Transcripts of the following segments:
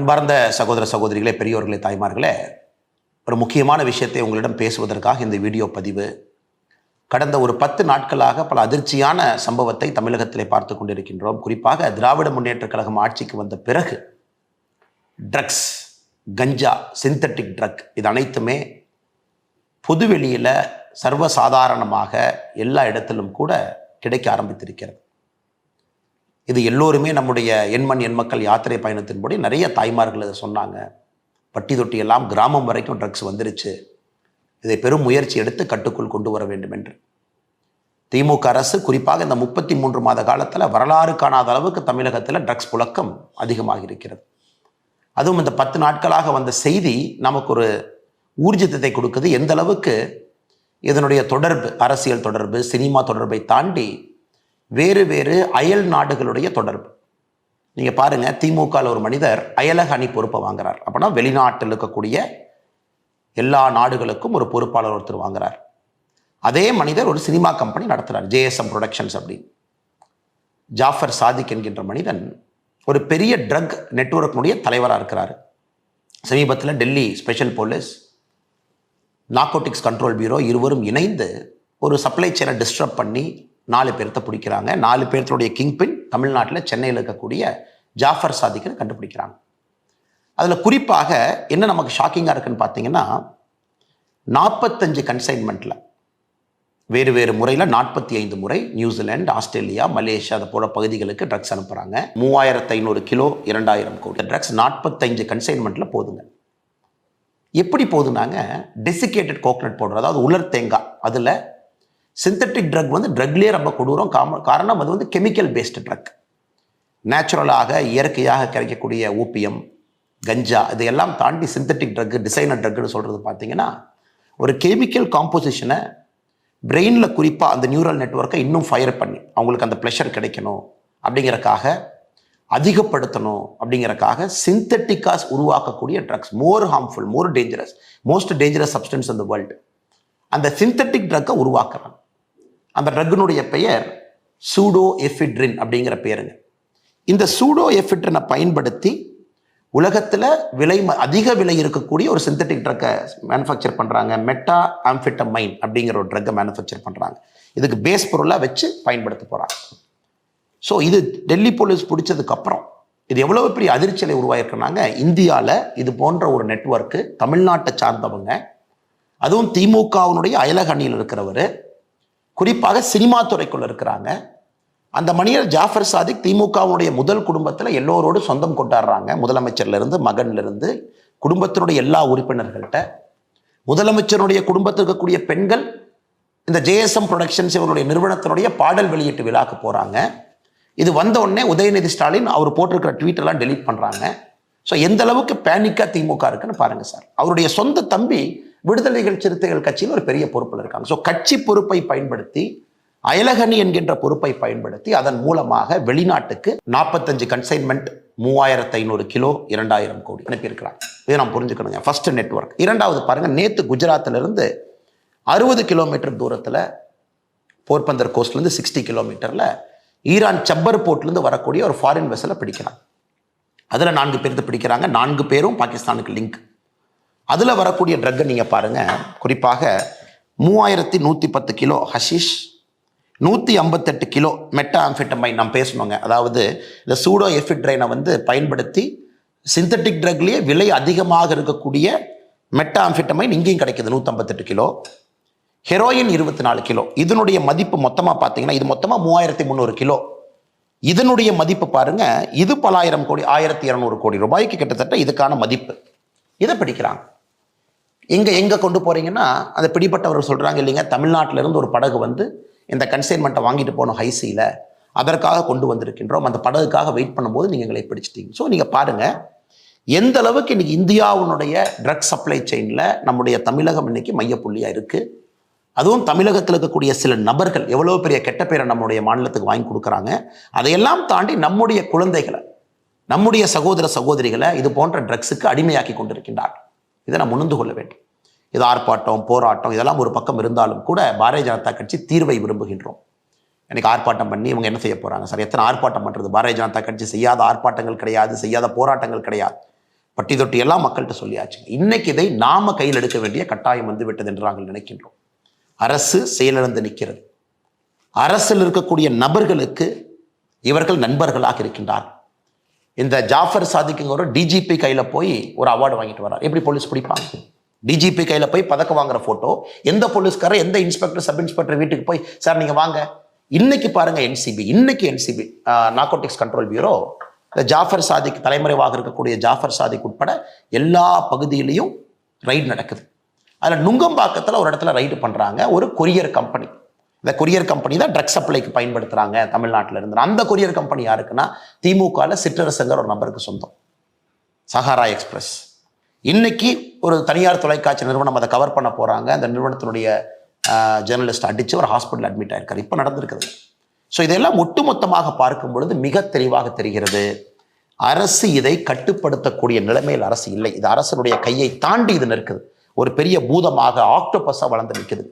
அன்பார்ந்த சகோதர சகோதரிகளே, பெரியோர்களே, தாய்மார்களே, ஒரு முக்கியமான விஷயத்தை உங்களிடம் பேசுவதற்காக இந்த வீடியோ பதிவு. கடந்த ஒரு 10 நாட்களாக பல அதிர்ச்சியான சம்பவத்தை தமிழகத்திலே பார்த்து கொண்டிருக்கின்றோம். குறிப்பாக திராவிட முன்னேற்றக் கழகம் ஆட்சிக்கு வந்த பிறகு ட்ரக்ஸ், கஞ்சா, சிந்தட்டிக் ட்ரக் இது அனைத்துமே பொதுவெளியில் சர்வசாதாரணமாக எல்லா இடத்திலும் கூட கிடைக்க ஆரம்பித்திருக்கிறது. இது எல்லோருமே நம்முடைய எண்மண் எண்மக்கள் யாத்திரை பயணத்தின்படி நிறைய தாய்மார்கள் இதை சொன்னாங்க. பட்டி தொட்டி எல்லாம் கிராமம் வரைக்கும் ட்ரக்ஸ் வந்துருச்சு, இதை பெரும் முயற்சி எடுத்து கட்டுக்குள் கொண்டு வர வேண்டும் என்று திமுக அரசு குறிப்பாக இந்த 33 மாத காலத்தில் வரலாறு காணாத அளவுக்கு தமிழகத்தில் ட்ரக்ஸ் புழக்கம் அதிகமாக இருக்கிறது. அதுவும் இந்த 10 நாட்களாக வந்த செய்தி நமக்கு ஒரு ஊர்ஜிதத்தை கொடுக்குது. எந்த அளவுக்கு இதனுடைய தொடர்பு, அரசியல் தொடர்பு, சினிமா தொடர்பை தாண்டி வேறு வேறு அயல் நாடுகளுடைய தொடர்பு. நீங்கள் பாருங்கள், திமுகவில் ஒரு மனிதர் அயலக அணி பொறுப்பை வாங்குறார். அப்படின்னா வெளிநாட்டில் இருக்கக்கூடிய எல்லா நாடுகளுக்கும் ஒரு பொறுப்பாளர் ஒருத்தர் வாங்குறார். அதே மனிதர் ஒரு சினிமா கம்பெனி நடத்துகிறார், ஜேஎஸ்எம் ப்ரொடக்ஷன்ஸ் அப்படின்னு. ஜாஃபர் சாதிக் என்கின்ற மனிதன் ஒரு பெரிய ட்ரக் நெட்வொர்க்கினுடைய தலைவராக இருக்கிறார். சமீபத்தில் Delhi special police, narcotics control bureau இருவரும் இணைந்து ஒரு சப்ளை செயினை டிஸ்டர்ப் பண்ணி 4 பேர்த்த பிடிக்கிறாங்க. 4 பேர்த்துடைய கிங்பின் தமிழ்நாட்டில் சென்னையில் இருக்கக்கூடிய ஜாஃபர் சாதிக்னு கண்டுபிடிக்கிறாங்க. அதில் குறிப்பாக என்ன நமக்கு ஷாக்கிங்காக இருக்குன்னு பார்த்தீங்கன்னா, 45 கன்சைன்மெண்ட்டில் வேறு வேறு முறையில் 45 முறை நியூசிலாந்து, ஆஸ்திரேலியா, மலேசியா அது போல பகுதிகளுக்கு ட்ரக்ஸ் அனுப்புகிறாங்க. 3500 கிலோ, 2000 கோடி ட்ரக்ஸ் 45 கன்சைன்மெண்ட்டில் போதுங்க. எப்படி போதுனாங்க, டெசிகேட்டட் கோகனட் பவுடர், அதாவது உலர் தேங்காய், அதில் சிந்தட்டிக் ட்ரக் ட்ரக்லேயே ரொம்ப கொடூரம். காரணம் அது கெமிக்கல் பேஸ்டு ட்ரக். நேச்சுரலாக இயற்கையாக கிடைக்கக்கூடிய ஓபியம், கஞ்சா இதையெல்லாம் தாண்டி சிந்தட்டிக் ட்ரக், டிசைனர் ட்ரக்னு சொல்கிறது பார்த்தீங்கன்னா ஒரு கெமிக்கல் காம்போசிஷனை பிரெயினில் குறிப்பாக அந்த நியூரல் நெட்வொர்க்கை இன்னும் ஃபயர் பண்ணி அவங்களுக்கு அந்த ப்ளஷர் கிடைக்கணும் அப்படிங்கிறக்காக, அதிகப்படுத்தணும் அப்படிங்கிறக்காக சிந்தட்டிக்காஸ் உருவாக்கக்கூடிய drugs more harmful, more dangerous, most dangerous substance in the world. அந்த சிந்தட்டிக் ட்ரக்கை உருவாக்குறாங்க. அந்த ட்ரக்கினுடைய பெயர் சூடோ எஃபிட்ரின் அப்படிங்கிற பேருங்க. இந்த சூடோ எஃபிட்ரினை பயன்படுத்தி உலகத்தில் அதிக விலை இருக்கக்கூடிய ஒரு சிந்தட்டிக் ட்ரக்கை மேனுஃபேக்சர் பண்ணுறாங்க. மெட்டா ஆம்ஃபெட்டமைன் அப்படிங்கிற ஒரு ட்ரக்கை மேனுஃபேக்சர் பண்ணுறாங்க. இதுக்கு பேஸ் பொருளாக வச்சு பயன்படுத்த போகிறாங்க. ஸோ இது டெல்லி போலீஸ் பிடிச்சதுக்கப்புறம் இது எவ்வளோ பெரிய அதிர்ச்சியை உருவாயிருக்குனாங்க. இந்தியாவில் இது போன்ற ஒரு நெட்வொர்க்கு, தமிழ்நாட்டை சார்ந்தவங்க, அதுவும் திமுகவினுடைய அயலக அணியில் இருக்கிறவர், குறிப்பாக சினிமா துறைக்குள்ள இருக்கிறாங்க. அந்த மனிதர் ஜாஃபர் சாதிக் திமுகவுடைய முதல் குடும்பத்தில் எல்லோரோடு சொந்தம் கொண்டாடுறாங்க. முதலமைச்சர்லேருந்து மகன்லேருந்து குடும்பத்தினுடைய எல்லா உறுப்பினர்கள்ட்ட. முதலமைச்சருடைய குடும்பத்தில் இருக்கக்கூடிய பெண்கள் இந்த ஜேஎஸ்எம் ப்ரொடக்ஷன்ஸ் இவருடைய நிறுவனத்தினுடைய பாடல் வெளியீட்டு விழாக்கு போகிறாங்க. இது வந்த உடனே உதயநிதி ஸ்டாலின் அவர் போட்டிருக்கிற ட்வீட்டெல்லாம் டெலீட் பண்ணுறாங்க. ஸோ எந்த அளவுக்கு பேனிக்காக திமுக இருக்குன்னு பாருங்க சார். அவருடைய சொந்த தம்பி விடுதலைகள் சிறுத்தைகள் கட்சியில் ஒரு பெரிய பொறுப்பில் இருக்காங்க. ஸோ கட்சி பொறுப்பை பயன்படுத்தி, அயலகணி என்கின்ற பொறுப்பை பயன்படுத்தி அதன் மூலமாக வெளிநாட்டுக்கு 45 கன்சைன்மெண்ட், 3500 கிலோ, 2000 கோடி அனுப்பியிருக்கிறாங்க. இதை நாம் புரிஞ்சுக்கணுங்க. First network. இரண்டாவது பாருங்க, நேற்று குஜராத்திலிருந்து 60 கிலோமீட்டர் தூரத்தில் போர்பந்தர் கோஸ்ட்லேருந்து 60 கிலோமீட்டரில் ஈரான் சப்பர் போர்ட்லேருந்து வரக்கூடிய ஒரு ஃபாரின் வெசலை பிடிக்கிறாங்க. அதில் 4 பேர்த்து பிடிக்கிறாங்க. 4 பேரும் பாகிஸ்தானுக்கு லிங்க். அதில் வரக்கூடிய ட்ரக்கை நீங்கள் பாருங்கள். குறிப்பாக 3110 kilo hashish, 158 kilo meta amphetamine நாம் பேசணுங்க. அதாவது இந்த சூடோ எஃபிட்ரைனை பயன்படுத்தி சிந்தட்டிக் ட்ரக்லேயே விலை அதிகமாக இருக்கக்கூடிய மெட்டா ஆம்ஃபெட்டமைன் இங்கேயும் கிடைக்குது. 158 கிலோ. Heroin 24 kilo. இதனுடைய மதிப்பு மொத்தமாக பார்த்தீங்கன்னா இது மொத்தமாக 3300 கிலோ. இதனுடைய மதிப்பு பாருங்க, இது பல ஆயிரம் கோடி, 1200 கோடி ரூபாய்க்கு கிட்டத்தட்ட இதுக்கான மதிப்பு. இதை பிடிக்கிறாங்க. எங்கே கொண்டு போகிறீங்கன்னா, அந்த பிடிப்பட்டவர் சொல்கிறாங்க இல்லைங்க, தமிழ்நாட்டிலிருந்து ஒரு படகு இந்த கன்சைன்மெண்ட்டை வாங்கிட்டு போனோம் ஹைசியில், அதற்காக கொண்டு வந்திருக்கின்றோம், அந்த படகுக்காக வெயிட் பண்ணும்போது நீங்கள் எங்களை பிடிச்சிட்டீங்க. ஸோ நீங்கள் பாருங்கள் எந்த அளவுக்கு இன்றைக்கி இந்தியாவுடைய ட்ரக் சப்ளை செயினில் நம்முடைய தமிழகம் இன்றைக்கி மையப்புள்ளியாக இருக்குது. அதுவும் தமிழகத்தில் இருக்கக்கூடிய சில நபர்கள் எவ்வளோ பெரிய கெட்ட பேரை நம்முடைய மாநிலத்துக்கு வாங்கி கொடுக்குறாங்க. அதையெல்லாம் தாண்டி நம்முடைய குழந்தைகளை, நம்முடைய சகோதர சகோதரிகளை இது போன்ற ட்ரக்ஸுக்கு அடிமையாக்கி கொண்டிருக்கின்றார். இதை நாம் உணர்ந்து கொள்ள வேண்டும். இது ஆர்ப்பாட்டம், போராட்டம் இதெல்லாம் ஒரு பக்கம் இருந்தாலும் கூட பாரதிய ஜனதா கட்சி தீர்வை விரும்புகின்றோம். எனக்கு ஆர்ப்பாட்டம் பண்ணி இவங்க என்ன செய்ய போகிறாங்க சார்? எத்தனை ஆர்ப்பாட்டம் பண்ணுறது? பாரதிய ஜனதா கட்சி செய்யாத ஆர்ப்பாட்டங்கள் கிடையாது, செய்யாத போராட்டங்கள் கிடையாது. பட்டி தொட்டி எல்லாம் மக்கள்கிட்ட சொல்லியாச்சு. இன்னைக்கு இதை நாம கையில் எடுக்க வேண்டிய கட்டாயம் வந்து விட்டது என்று நாங்கள் நினைக்கின்றோம். அரசு செயலிழந்து நிற்கிறது. அரசில் இருக்கக்கூடிய நபர்களுக்கு இவர்கள் நண்பர்களாக இருக்கின்றார்கள். இந்த ஜாஃபர் சாதிக்குங்க ஒரு டிஜிபி கையில போய் ஒரு அவார்டு வாங்கிட்டு வர்றார். எப்படி போலீஸ் பிடிப்பாங்க? டிஜிபி கையில போய் பதக்கம் வாங்குற போட்டோ, எந்த போலீஸ்காரர் எந்த இன்ஸ்பெக்டர் சப் இன்ஸ்பெக்டர் வீட்டுக்கு போய் சார் நீங்க வாங்க. இன்னைக்கு பாருங்க NCB narcotics control bureau Jaffer Sadiq தலைமறைவாக இருக்கக்கூடிய ஜாஃபர் சாதிக் உட்பட எல்லா பகுதியிலையும் ரைடு நடக்குது. அதில் நுங்கம்பாக்கத்தில் ஒரு இடத்துல ரைடு பண்ணுறாங்க. ஒரு கொரியர் கம்பெனி, இந்த கொரியர் கம்பெனி தான் ட்ரக் சப்ளைக்கு பயன்படுத்துகிறாங்க தமிழ்நாட்டில் இருந்து. அந்த கொரியர் கம்பெனி யாருக்குன்னா திமுகவில் சிற்றரசுங்கிற ஒரு நபருக்கு சொந்தம், சஹாரா எக்ஸ்பிரஸ். இன்னைக்கு ஒரு தனியார் தொலைக்காட்சி நிறுவனம் அதை கவர் பண்ண போகிறாங்க. அந்த நிறுவனத்தினுடைய ஜேர்னலிஸ்ட் அடித்து ஒரு ஹாஸ்பிட்டல் அட்மிட் ஆயிருக்காரு. இப்போ நடந்திருக்குது. ஸோ இதெல்லாம் ஒட்டுமொத்தமாக பார்க்கும் பொழுது மிக தெளிவாக தெரிகிறது, அரசு இதை கட்டுப்படுத்தக்கூடிய நிலைமையில் அரசு இல்லை. இது அரசனுடைய கையை தாண்டி இது நிற்குது. ஒரு பெரிய பூதமாக ஆக்டோபஸாக வளர்ந்து நிற்குது.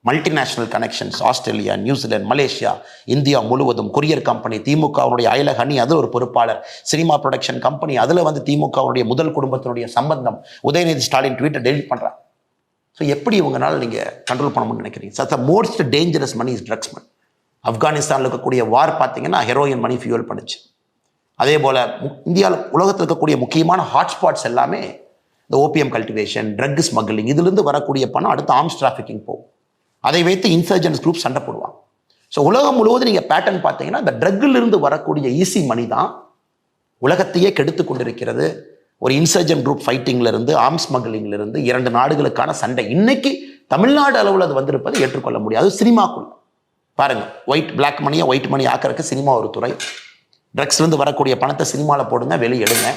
Multinational connections, Australia, New Zealand, Malaysia, India முழுவதும் கொரியர் கம்பெனி, திமுகவுடைய அயலக அணி, அதில் ஒரு பொறுப்பாளர், சினிமா ப்ரொடக்ஷன் கம்பெனி, அதில் வந்து திமுகவுடைய முதல் குடும்பத்தினுடைய சம்பந்தம். உதயநிதி ஸ்டாலின் ட்வீட்டை டெலிட் பண்ணுறாங்க. ஸோ எப்படி இவங்களால நீங்கள் கண்ட்ரோல் பண்ணணும்னு நினைக்கிறீங்க? The most dangerous money is drugs money. ஆப்கானிஸ்தானில் இருக்கக்கூடிய வார் பார்த்தீங்கன்னா ஹெரோயின் மணி ஃபியூல் பண்ணுச்சு. அதே போல் இந்தியாவில் உலகத்தில் இருக்கக்கூடிய முக்கியமான ஹாட்ஸ்பாட்ஸ் எல்லாமே இந்த ஓபிஎம் கல்டிவேஷன், ட்ரக் ஸ்மக்லிங், இதுலேருந்து வரக்கூடிய பணம் அடுத்து ஆர்ம்ஸ் டிராஃபிக்கிங் போகும். அதை வைத்து இன்சர்ஜென்ட்ஸ் குரூப் சண்டை போடுவாங்க. ஸோ உலகம் முழுவதும் நீங்கள் பேட்டர்ன் பார்த்தீங்கன்னா இந்த ட்ரக்கிலிருந்து வரக்கூடிய ஈஸி மணி தான் உலகத்தையே கெடுத்து கொண்டிருக்கிறது. ஒரு இன்சர்ஜென்ட் குரூப் ஃபைட்டிங்லேருந்து ஆர்ம்ஸ் ஸ்மக்லிங்லேருந்து 2 நாடுகளுக்கான சண்டை இன்னைக்கு தமிழ்நாடு அளவில் அது வந்திருப்பதை ஏற்றுக்கொள்ள முடியாது. சினிமாக்குள்ள பாருங்க, பிளாக் மணியை ஒயிட் மணி ஆக்கிறதுக்கு சினிமா ஒரு துறை. ட்ரக்ஸ்லேருந்து வரக்கூடிய பணத்தை சினிமாவில் போடுங்க, வெளியெடுங்க,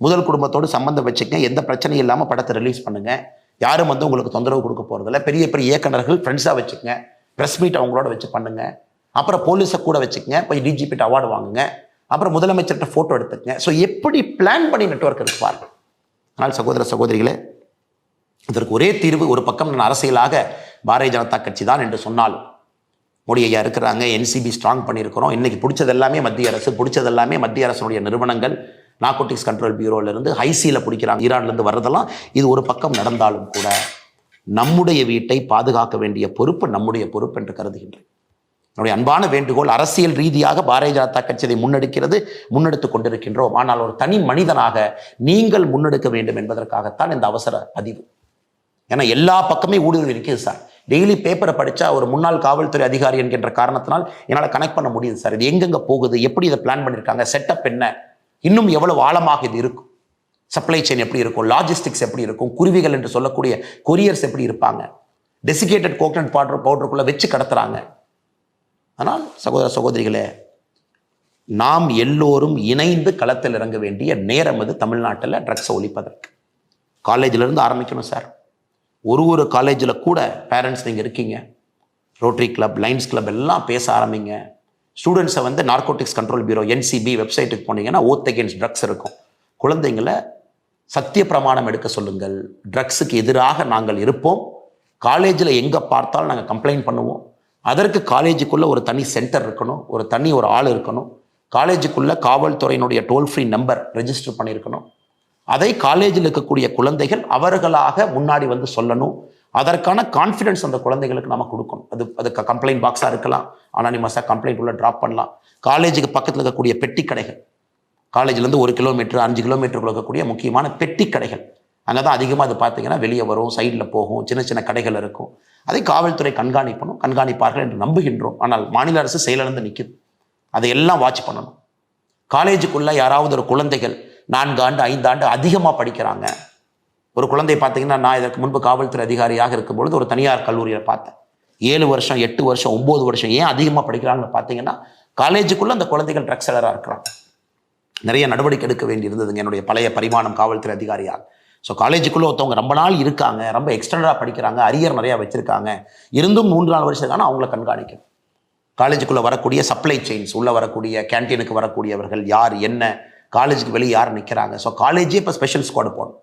முதல் குடும்பத்தோடு சம்பந்தம் வச்சுக்கங்க, எந்த பிரச்சனையும் இல்லாமல் படத்தை ரிலீஸ் பண்ணுங்க, யாரும் வந்து உங்களுக்கு தொந்தரவு கொடுக்க போகிறதில்ல. பெரிய பெரிய இயக்குநர்கள் ஃப்ரெண்ட்ஸாக வச்சுக்கங்க, ப்ரெஸ் மீட் அவங்களோட வச்சு பண்ணுங்க, அப்புறம் போலீஸை கூட வச்சுக்கங்க, போய் டிஜிபிட்ட அவார்டு வாங்குங்க, அப்புறம் முதலமைச்சர்கிட்ட ஃபோட்டோ எடுத்துக்கங்க. ஸோ எப்படி பிளான் பண்ணி நெட்வொர்க் இருக்கு பாருங்க. ஆனால் சகோதர சகோதரிகளே, இதற்கு ஒரே தீர்வு, ஒரு பக்கம் நான் அரசியலாக பாரதிய ஜனதா கட்சி தான் என்று சொன்னாலும், மோடி ஐயா இருக்கிறாங்க, என்சிபி ஸ்ட்ராங் பண்ணியிருக்கிறோம், இன்னைக்கு பிடிச்சது எல்லாமே மத்திய அரசு, பிடிச்சது எல்லாமே மத்திய அரசுடைய நிறுவனங்கள், நார்கோட்டிக்ஸ் கண்ட்ரோல் பியூரோலேருந்து ஹைசியில் பிடிக்கிறாங்க, ஈரான்லேருந்து வர்றதெல்லாம் இது ஒரு பக்கம் நடந்தாலும் கூட நம்முடைய வீட்டை பாதுகாக்க வேண்டிய பொறுப்பு நம்முடைய பொறுப்பு என்று கருதுகின்றேன். என்னுடைய அன்பான வேண்டுகோள், அரசியல் ரீதியாக பாரதிய ஜனதா கட்சி இதை முன்னெடுத்து கொண்டிருக்கின்றோம். ஆனால் ஒரு தனி மனிதனாக நீங்கள் முன்னெடுக்க வேண்டும் என்பதற்காகத்தான் இந்த அவசர பதிவு. ஏன்னா எல்லா பக்கமே ஊடுருவி இருக்குது சார். டெய்லி பேப்பரை படித்தா ஒரு முன்னாள் காவல்துறை அதிகாரி என்கின்ற காரணத்தினால் என்னால் கனெக்ட் பண்ண முடியுது சார். இது எங்கெங்கே போகுது, எப்படி இதை பிளான் பண்ணியிருக்காங்க, செட்டப் என்ன, இன்னும் எவ்வளவு ஆழமாக இது இருக்கும், சப்ளை செயின் எப்படி இருக்கும், லாஜிஸ்டிக்ஸ் எப்படி இருக்கும், குருவிகள் என்று சொல்லக்கூடிய கொரியர்ஸ் எப்படி இருப்பாங்க, டெசிகேட்டட் கோகனட் பவுடருக்குள்ளே வச்சு கடத்துறாங்க. ஆனால் சகோதர சகோதரிகளே, நாம் எல்லோரும் இணைந்து களத்தில் இறங்க வேண்டிய நேரம் அது தமிழ்நாட்டில் ட்ரக்ஸை ஒழிப்பதற்கு. காலேஜிலிருந்து ஆரம்பிக்கணும் சார். ஒரு காலேஜில் கூட பேரண்ட்ஸ் நீங்கள் இருக்கீங்க, ரோட்டரி கிளப், லைன்ஸ் கிளப் எல்லாம் பேச ஆரம்பிங்க. ஸ்டூடெண்ட்ஸை வந்து நார்கோட்டிக்ஸ் கண்ட்ரோல் பியூரோ என்சிபி வெப்சைட்டுக்கு போனீங்கன்னா ஓத் அகேன்ஸ்ட் ட்ரக்ஸ் இருக்கும். குழந்தைங்களை சத்திய பிரமாணம் எடுக்க சொல்லுங்கள். ட்ரக்ஸுக்கு எதிராக நாங்கள் இருப்போம். காலேஜில் எங்கே பார்த்தாலும் நாங்கள் கம்ப்ளைண்ட் பண்ணுவோம். அதற்கு காலேஜுக்குள்ளே ஒரு தனி சென்டர் இருக்கணும், ஒரு ஆள் இருக்கணும். காலேஜுக்குள்ளே காவல்துறையினுடைய டோல் ஃப்ரீ நம்பர் ரெஜிஸ்டர் பண்ணியிருக்கணும். அதை காலேஜில் இருக்கக்கூடிய குழந்தைகள் அவர்களாக முன்னாடி வந்து சொல்லணும். அதற்கான கான்ஃபிடன்ஸ் அந்த குழந்தைகளுக்கு நம்ம கொடுக்கணும். அதுக்கு கம்ப்ளைண்ட் பாக்ஸாக இருக்கலாம், அனானிமஸாக கம்ப்ளைண்ட் உள்ள ட்ராப் பண்ணலாம். காலேஜுக்கு பக்கத்தில் இருக்கக்கூடிய பெட்டி கடைகள், காலேஜ்லேருந்து 1 கிலோமீட்டர் 5 கிலோமீட்டருக்குள்ள இருக்கக்கூடிய முக்கியமான பெட்டி கடைகள், அங்கே தான் அதிகமாக அது பார்த்தீங்கன்னா வெளியே வரும், சைடில் போகும், சின்ன சின்ன கடைகள் இருக்கும். அதை காவல்துறை கண்காணிப்பார்கள் என்று நம்புகின்றோம். ஆனால் மாநில அரசு செயலிழந்து நிற்குது. அதையெல்லாம் வாட்ச் பண்ணணும். காலேஜுக்குள்ளே யாராவது ஒரு குழந்தைகள் 4 ஆண்டு 5 ஆண்டு அதிகமாக படிக்கிறாங்க. ஒரு குழந்தை பார்த்தீங்கன்னா, நான் இதற்கு முன்பு காவல்துறை அதிகாரியாக இருக்கும்பொழுது ஒரு தனியார் கல்லூரியில் பார்த்தேன். 7 வருஷம் 8 வருஷம் 9 வருஷம் ஏன் அதிகமாக படிக்கிறாங்கன்னு பார்த்தீங்கன்னா, காலேஜுக்குள்ளே அந்த குழந்தைகள் ட்ரக்ஸ் செல்லராக இருக்கிறாங்க. நிறைய நடவடிக்கை எடுக்க வேண்டி இருந்ததுங்க என்னுடைய பழைய பரிமாணம் காவல்துறை அதிகாரியாக. ஸோ காலேஜுக்குள்ளே ஒருத்தவங்க ரொம்ப நாள் இருக்காங்க, ரொம்ப எக்ஸ்டெண்டடாக படிக்கிறாங்க, அரியர் நிறையா வச்சுருக்காங்க, இருந்தும் 3-4 வருஷத்துக்கான அவங்கள கண்காணிக்கணும். காலேஜுக்குள்ளே வரக்கூடிய சப்ளை செயின்ஸ், உள்ளே வரக்கூடிய கேன்டீனுக்கு வரக்கூடியவர்கள் யார், என்ன, காலேஜுக்கு வெளியே யார் நிற்கிறாங்க. ஸோ காலேஜே இப்போ ஸ்பெஷல் ஸ்குவாட் போடணும்.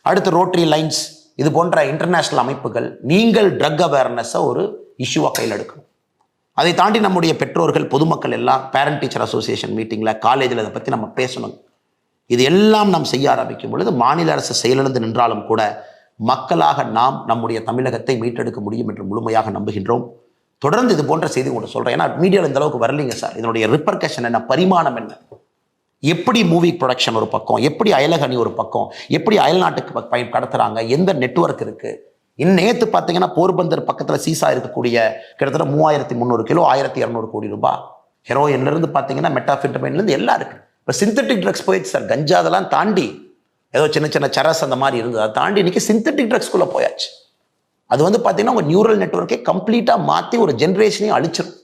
அடுத்து ரோட்டரி, லைன்ஸ், இது போன்ற இன்டர்நேஷ்னல் அமைப்புகள் நீங்கள் ட்ரக் அவேர்னஸை ஒரு இஷ்யூவாக கையில் எடுக்கணும். அதை தாண்டி நம்முடைய பெற்றோர்கள், பொதுமக்கள் எல்லாம் பேரண்ட் டீச்சர் அசோசியேஷன் மீட்டிங்கில், காலேஜில் இதை பற்றி நம்ம பேசணும். இது எல்லாம் நாம் செய்ய ஆரம்பிக்கும் பொழுது மாநில அரசு செயலிழந்து நின்றாலும் கூட மக்களாக நாம் நம்முடைய தமிழகத்தை மீட்டெடுக்க முடியும் என்று முழுமையாக நம்புகின்றோம். தொடர்ந்து இது போன்ற செய்தி கூட சொல்றேன். ஏன்னா மீடியாவில் இந்த அளவுக்கு வரலைங்க சார். இதனுடைய ரிப்பர்கஷன் என்ன, பரிமாணம் என்ன, எப்படி மூவி ப்ரொடக்ஷன் ஒரு பக்கம், எப்படி அயலக அணி ஒரு பக்கம், எப்படி அயல்நாட்டுக்கு கடத்துறாங்க, எந்த நெட்வொர்க் இருக்கு. நேற்று பார்த்தீங்கன்னா போர்பந்தர் பக்கத்தில் சீசா இருக்கக்கூடிய கிட்டத்தட்ட 3300 கிலோ 1200 கோடி ரூபாய் ஹெரோயின்லேருந்து பார்த்தீங்கன்னா மெட்டாஃபிட்டமைன்லேருந்து எல்லாம் இருக்கு. இப்போ சிந்தட்டிக் ட்ரக்ஸ் போயிடுச்சு சார். கஞ்சா அதெல்லாம் தாண்டி ஏதோ சின்ன சின்ன சரஸ் அந்த மாதிரி இருந்தது, அதை தாண்டி இன்னைக்கு சிந்தட்டிக் ட்ரக்ஸ்குள்ளே போயாச்சு. அது பார்த்தீங்கன்னா உங்கள் நியூரல் நெட்வொர்க்கை கம்ப்ளீட்டாக மாற்றி ஒரு ஜென்ரேஷனையும் அழிச்சிடும்.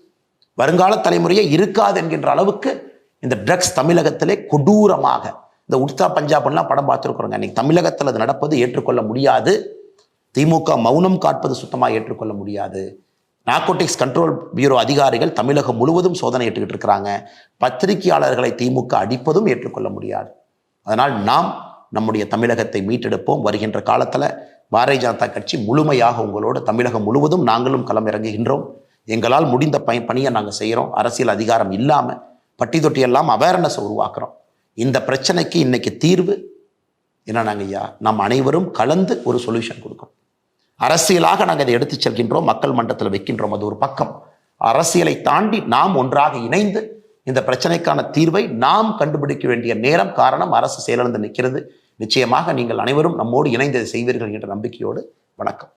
வருங்கால தலைமுறையே இருக்காது என்கின்ற அளவுக்கு இந்த ட்ரக்ஸ் தமிழகத்திலே கொடூரமாக, இந்த உடுத்தா பஞ்சாப்லாம் படம் பார்த்துருக்குறோங்க. இன்னைக்கு தமிழகத்தில் அது நடப்பது ஏற்றுக்கொள்ள முடியாது. திமுக மௌனம் காட்பது சுத்தமாக ஏற்றுக்கொள்ள முடியாது. நார்கோட்டிக்ஸ் கண்ட்ரோல் பியூரோ அதிகாரிகள் தமிழகம் முழுவதும் சோதனை ஏற்றுக்கிட்டு இருக்கிறாங்க. பத்திரிகையாளர்களை திமுக அடிப்பதும் ஏற்றுக்கொள்ள முடியாது. அதனால் நாம் நம்முடைய தமிழகத்தை மீட்டெடுப்போம். வருகின்ற காலத்தில் பாரதிய ஜனதா கட்சி முழுமையாக உங்களோடு தமிழகம் முழுவதும் நாங்களும் களம் இறங்குகின்றோம். எங்களால் முடிந்த பணியை நாங்கள் செய்கிறோம். அரசியல் அதிகாரம் இல்லாமல் பட்டி தொட்டி எல்லாம் அவேர்னஸ் உருவாக்குறோம். இந்த பிரச்சனைக்கு இன்னைக்கு தீர்வு என்னன்னாங்க ஐயா, நாம் அனைவரும் கலந்து ஒரு சொல்யூஷன் கொடுக்கணும். அரசியலாக நாங்கள் இதை எடுத்து செல்கின்றோம், மக்கள் மன்றத்தில் வைக்கின்றோம், அது ஒரு பக்கம். அரசியலை தாண்டி நாம் ஒன்றாக இணைந்து இந்த பிரச்சனைக்கான தீர்வை நாம் கண்டுபிடிக்க வேண்டிய நேரம். காரணம், அரசு செயலிழந்து நிற்கிறது. நிச்சயமாக நீங்கள் அனைவரும் நம்மோடு இணைந்து செய்வீர்கள் என்ற நம்பிக்கையோடு வணக்கம்.